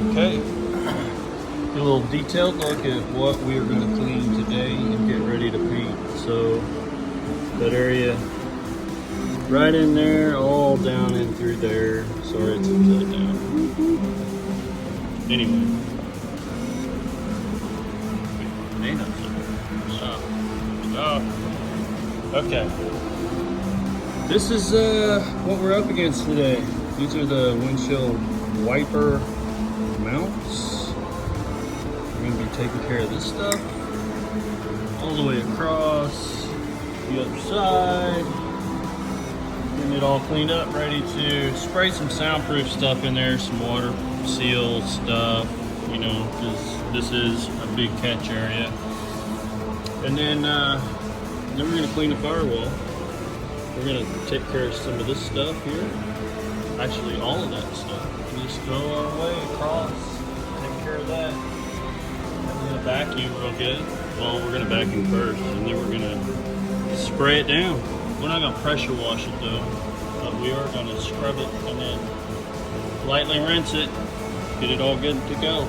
Okay, a little detailed look at what we are going to clean today and get ready to paint. So that area right in there, all down in through there. Sorry, it's upside down. Anyway, okay. This is what we're up against today. These are the windshield wiper mounts. We're going to be taking care of this stuff all the way across the other side. Getting it all cleaned up, ready to spray some soundproof stuff in there, some water seal stuff, you know, because this is a big catch area. And then we're going to clean the firewall. We're going to take care of some of this stuff here. Actually, all of that stuff. Just go our way across, take care of that. And we're going to vacuum real good. Well, we're going to vacuum first, and then we're going to spray it down. We're not going to pressure wash it though, but we are going to scrub it and then lightly rinse it, get it all good to go.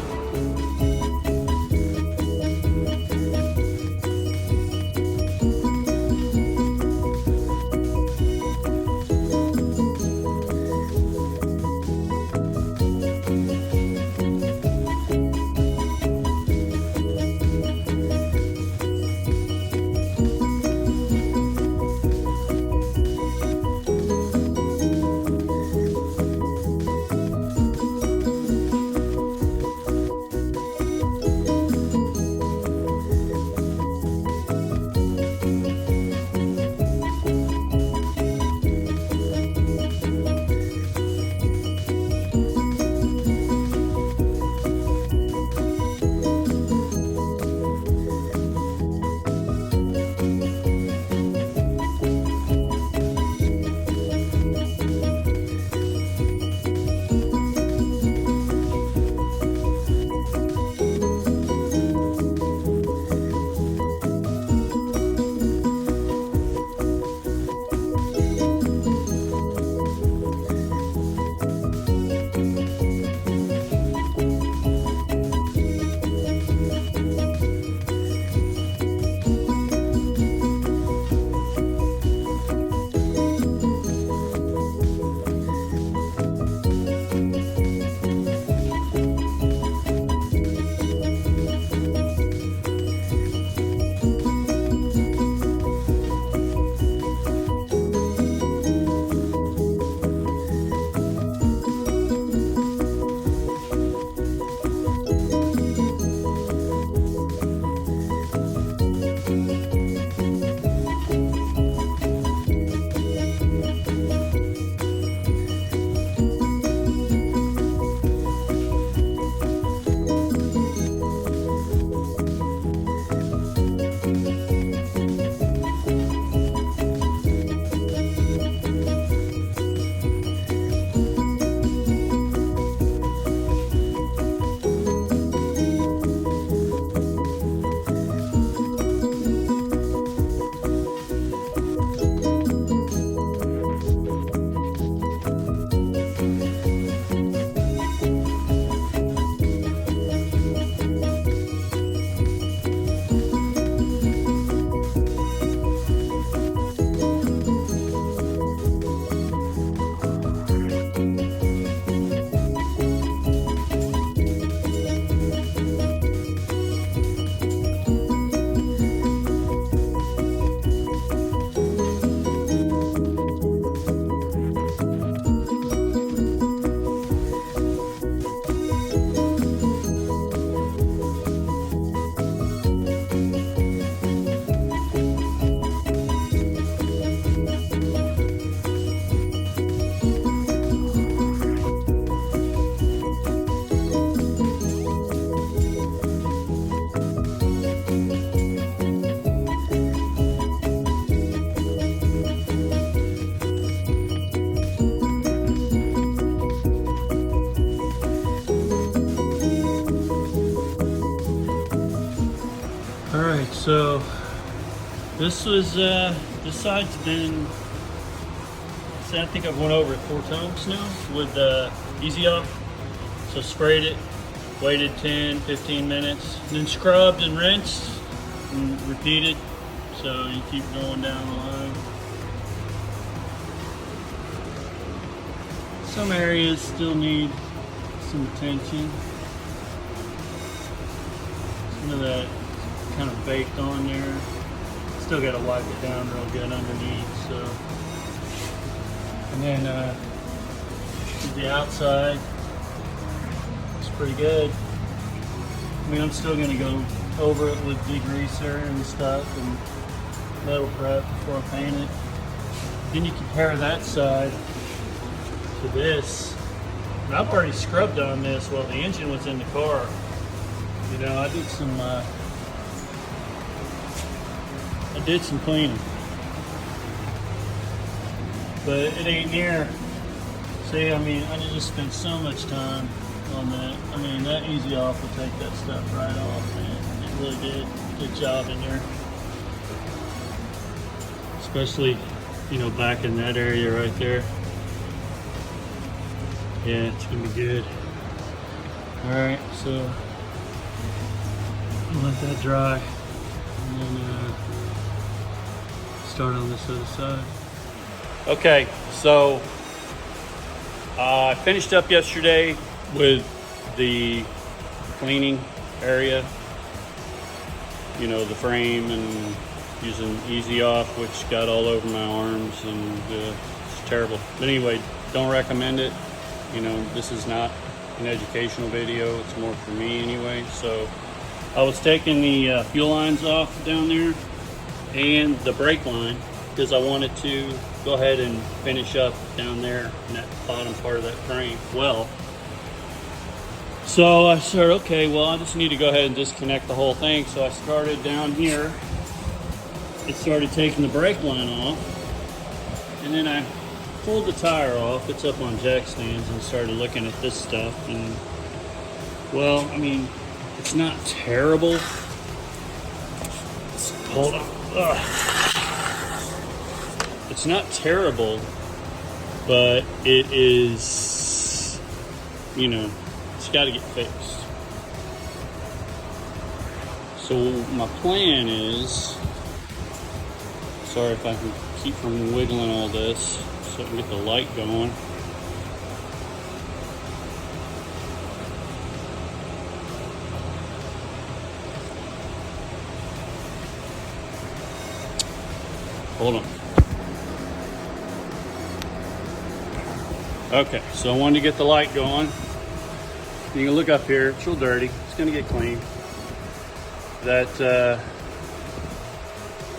So this side's been, I think I've went over it 4 times now with Easy Off. So sprayed it, waited 10, 15 minutes, then scrubbed and rinsed and repeated. So you keep going down the line. Some areas still need some attention. Some of that kind of baked on there. Still got to wipe it down real good underneath. So, and then the outside, it's pretty good. I mean, I'm still going to go over it with degreaser and stuff and metal prep before I paint it. Then you compare that side to this. And I've already scrubbed on this while the engine was in the car. You know, I did some cleaning, but it ain't near. See, I mean, I just spent so much time on that. I mean, that easy off will take that stuff right off, man. It really did. Good job in there. Especially, you know, back in that area right there. Yeah, it's gonna be good. All right, so I'll let that dry, and then start on this other side. Okay, so I finished up yesterday with the cleaning area, you know, the frame, and using Easy Off, which got all over my arms, and it's terrible. But anyway, don't recommend it. You know, this is not an educational video, it's more for me anyway. So I was taking the fuel lines off down there and the brake line, because I wanted to go ahead and finish up down there in that bottom part of that frame. Well, so I said, okay, well, I just need to go ahead and disconnect the whole thing. So I started down here. It started taking the brake line off, and then I pulled the tire off. It's up on jack stands, and started looking at this stuff. And well, I mean, it's not terrible. Hold on. It's not terrible, but it is, you know, it's got to get fixed. So my plan is, sorry if I can keep from wiggling all this, so I can get the light going. Hold on. Okay, so I wanted to get the light going. You can look up here, it's real dirty. It's gonna get clean. That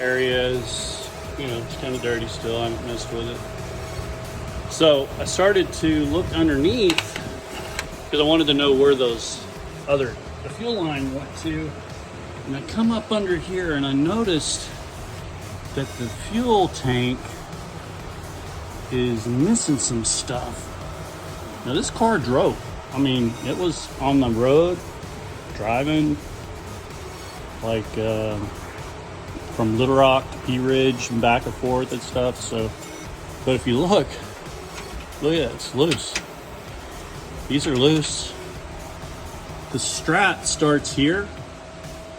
area is, you know, it's kind of dirty still. I haven't messed with it. So I started to look underneath because I wanted to know where the fuel line went to. And I come up under here and I noticed that the fuel tank is missing some stuff. Now this car drove. I mean, it was on the road, driving like from Little Rock to Pea Ridge and back and forth and stuff. So, but if you look at it, it's loose. These are loose. The strat starts here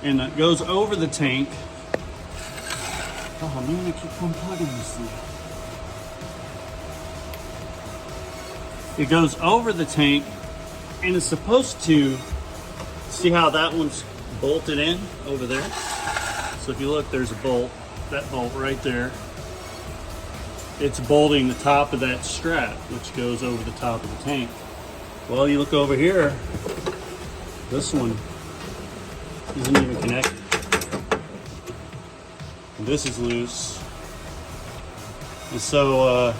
and it goes over the tank. Oh man, I keep unplugging this thing. It goes over the tank and it's supposed to, see how that one's bolted in over there? So if you look, there's a bolt, that bolt right there. It's bolting the top of that strap, which goes over the top of the tank. Well, you look over here, this one isn't even connected. This is loose. And so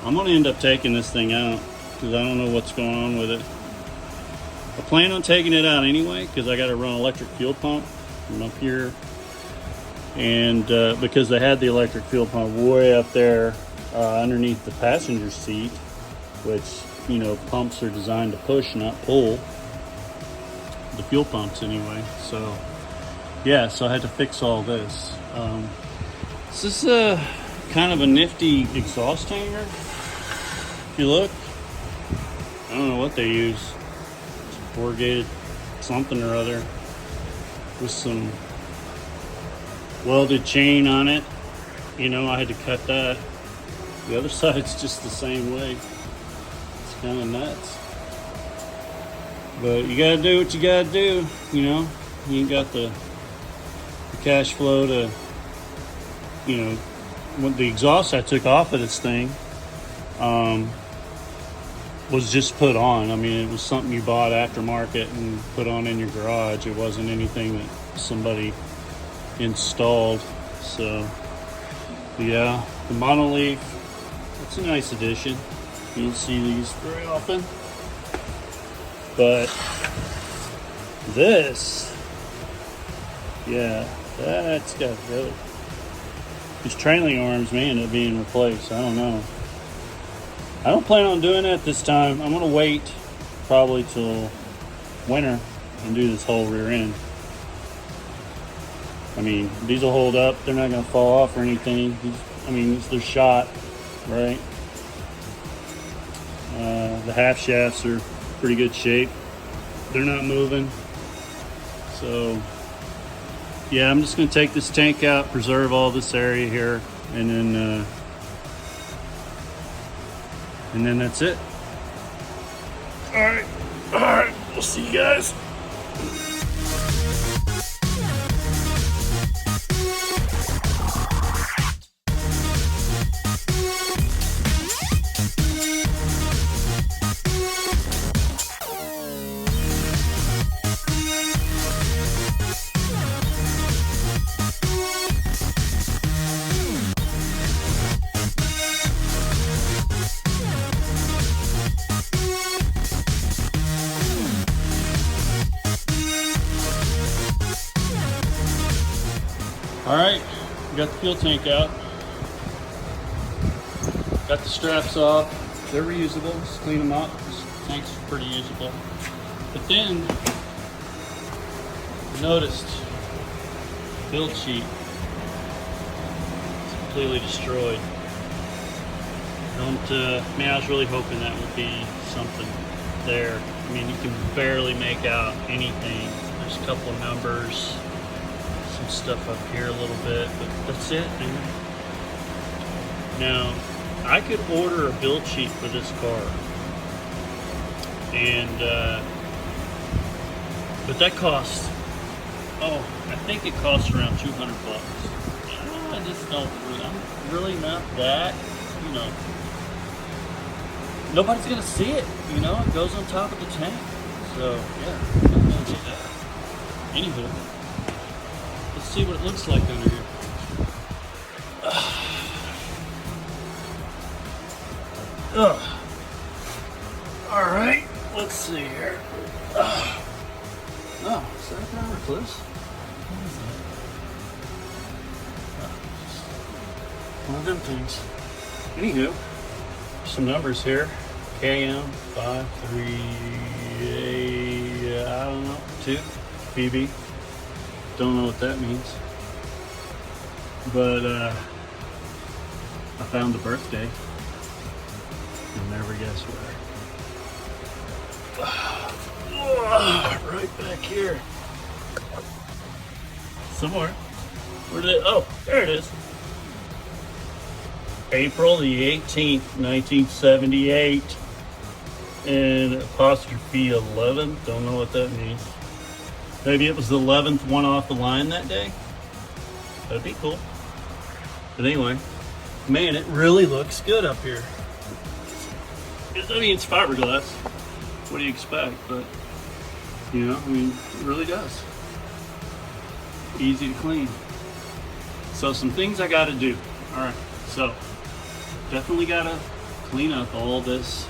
I'm gonna end up taking this thing out because I don't know what's going on with it. I plan on taking it out anyway because I got to run electric fuel pump from up here. And because they had the electric fuel pump way up there underneath the passenger seat, which, you know, pumps are designed to push, not pull. The fuel pumps anyway. So yeah, so I had to fix all this. This is kind of a nifty exhaust hanger. If you look, I don't know what they use. corrugated something or other with some welded chain on it. You know, I had to cut that. The other side's just the same way. It's kind of nuts. But you gotta do what you gotta do, you know. You ain't got the cash flow to, you know, when the exhaust I took off of this thing was just put on. I mean, it was something you bought aftermarket and put on in your garage. It wasn't anything that somebody installed. So yeah, the monoleaf, it's a nice addition. You don't see these very often. But this, yeah, that's got really, these trailing arms may end up being replaced. I don't know. I don't plan on doing that this time. I'm gonna wait probably till winter and do this whole rear end. I mean, these will hold up. They're not gonna fall off or anything. I mean, they're shot, right? The half shafts are pretty good shape. They're not moving. So yeah, I'm just gonna take this tank out, preserve all this area here, and then that's it. All right, we'll see you guys. All right, got the fuel tank out. Got the straps off. They're reusable. Just clean them up. This tank's pretty usable. But then I noticed build sheet is completely destroyed. Man, I was really hoping that would be something there. I mean, you can barely make out anything. There's a couple of numbers. Stuff up here a little bit, but that's it, man. Now, I could order a build sheet for this car, and but that costs, I think it costs around $200. I just don't, I'm really not that, you know, nobody's gonna see it, you know, it goes on top of the tank, so yeah, I'm not gonna do that. Anywho, let's see what it looks like under here. All right, let's see here. Oh, is that a power clips? What is that? One of them things. Anywho, some numbers here. KM538, I don't know, 2 PB. Don't know what that means. But I found the birthday. You'll never guess where. Right back here. Somewhere. Where did it? Oh, there it is. April the 18th, 1978. And apostrophe 11. Don't know what that means. Maybe it was the 11th one off the line that day. That'd be cool. But anyway, man, it really looks good up here. I mean, it's fiberglass. What do you expect? But, you know, I mean, it really does. Easy to clean. So some things I gotta do. All right, so definitely gotta clean up all this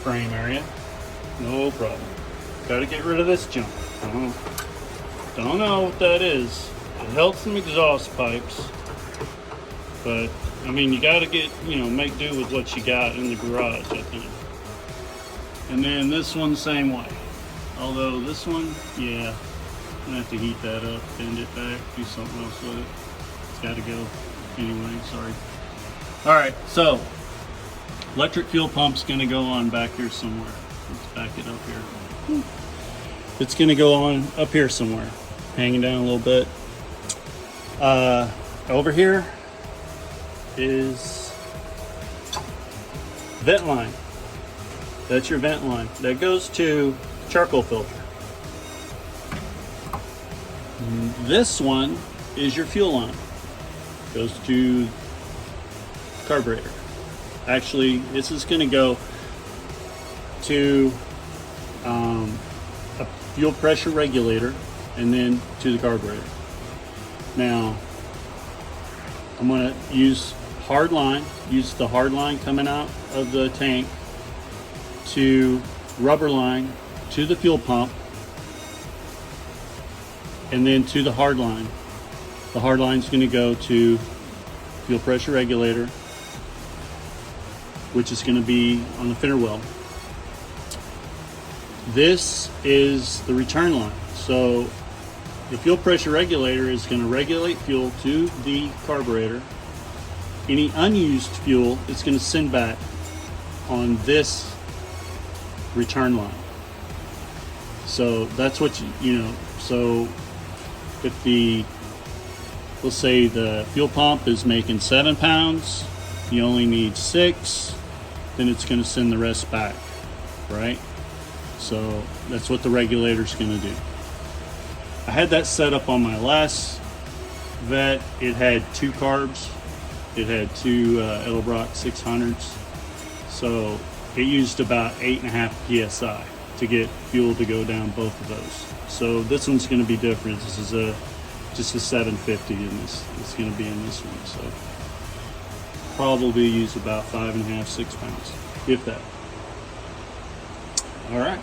frame area. No problem. Gotta get rid of this junk. Don't know what that is. It held some exhaust pipes, but I mean, you gotta get, you know, make do with what you got in the garage, I think. And then this one, same way. Although this one, yeah, I'm gonna have to heat that up, bend it back, do something else with it. It's gotta go anyway, sorry. All right, so electric fuel pump's gonna go on back here somewhere. Let's back it up here. It's gonna go on up here somewhere, hanging down a little bit. Over here is vent line. That's your vent line. That goes to charcoal filter. This one is your fuel line. Goes to carburetor. Actually, this is going to go to a fuel pressure regulator and then to the carburetor. Now, I'm going to use the hard line coming out of the tank to rubber line to the fuel pump and then to the hard line. The hard line is going to go to fuel pressure regulator, which is going to be on the fender well. This is the return line. So the fuel pressure regulator is going to regulate fuel to the carburetor. Any unused fuel it's going to send back on this return line. So that's what you know. So if let's say the fuel pump is making 7 pounds, you only need 6, then it's going to send the rest back, right? So that's what the regulator is going to do. I had that set up on my last Vet. It had 2 carbs. It had 2 Edelbrock 600s. So it used about 8.5 psi to get fuel to go down both of those. So this one's going to be different. This is just a 750 in this. It's going to be in this one. So probably use about 5.5, 6 pounds, if that. All right.